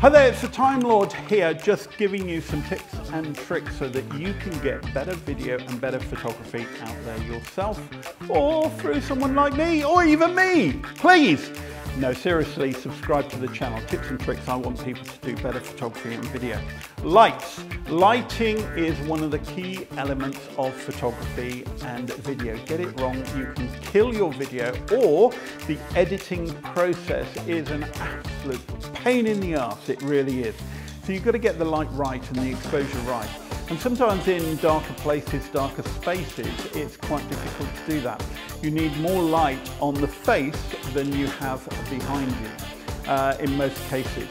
Hi there, it's the Time Lord here, just giving you some tips and tricks so that you can get better video and better photography out there yourself, or through someone like me, or even me. Please, no, seriously, subscribe to the channel. Tips and tricks, I want people to do better photography and video. Lights. Lighting is one of the key elements of photography and video. Get it wrong, you can kill your video, or the editing process is an absolute pain in the arse, it really is. So you've got to get the light right and the exposure right. And sometimes in darker places, darker spaces, it's quite difficult to do that. You need more light on the face than you have behind you, in most cases.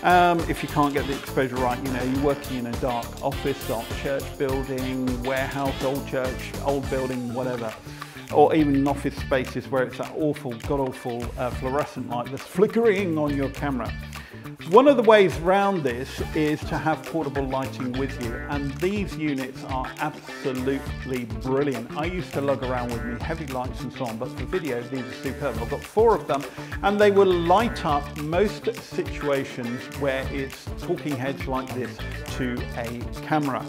If you can't get the exposure right, you know, you're working in a dark office, dark church building, warehouse, old church, old building, whatever. Or even in office spaces where it's that awful, god-awful fluorescent light that's flickering on your camera. One of the ways around this is to have portable lighting with you, and these units are absolutely brilliant. I used to lug around with me heavy lights and so on, but for video these are superb. I've got 4 of them, and they will light up most situations where it's talking heads like this to a camera.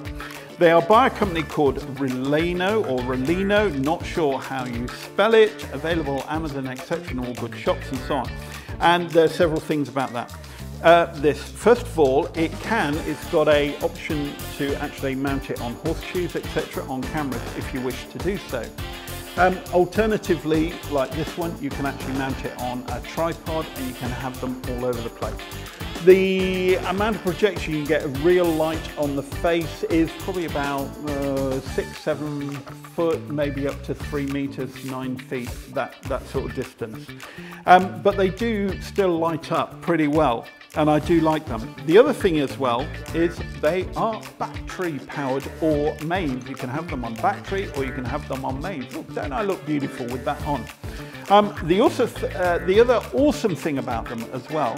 They are by a company called Raleno or Raleno, not sure how you spell it, available Amazon, etc., in all good shops and so on. And there are several things about that. First of all, it's got a option to actually mount it on horseshoes, etc., on cameras if you wish to do so. Alternatively, like this one, you can actually mount it on a tripod and you can have them all over the place. The amount of projection you get of real light on the face is probably about 6-7 foot, maybe up to 3 meters, 9 feet, that sort of distance. But they do still light up pretty well, and I do like them. The other thing as well is they are battery powered or mains. You can have them on battery or you can have them on mains. Look, don't I look beautiful with that on? The other awesome thing about them as well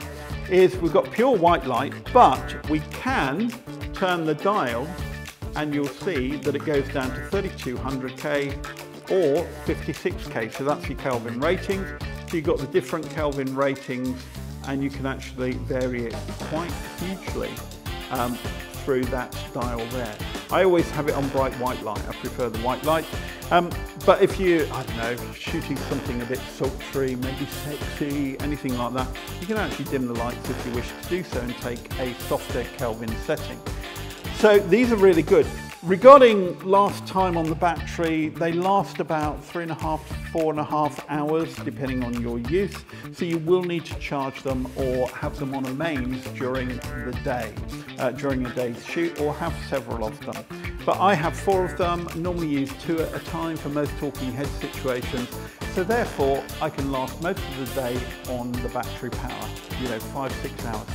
is we've got pure white light, but we can turn the dial and you'll see that it goes down to 3200K or 56K. So that's your Kelvin ratings. So you've got the different Kelvin ratings and you can actually vary it quite hugely through that dial there. I always have it on bright white light. I prefer the white light. But if you, I don't know, shooting something a bit sultry, maybe sexy, anything like that, you can actually dim the lights if you wish to do so and take a softer Kelvin setting. So these are really good. Regarding last time on the battery, they last about 3.5 to 4.5 hours depending on your use, so you will need to charge them or have them on a mains during the day, during a day's shoot, or have several of them. But I have 4 of them, normally use 2 at a time for most talking head situations, so therefore I can last most of the day on the battery power, you know, 5-6 hours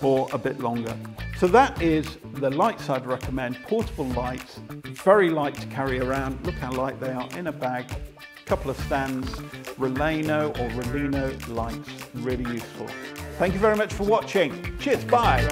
or a bit longer. So that is the lights I'd recommend. Portable lights, very light to carry around. Look how light they are in a bag. Couple of stands, Raleno or Raleno lights, really useful. Thank you very much for watching. Cheers, bye.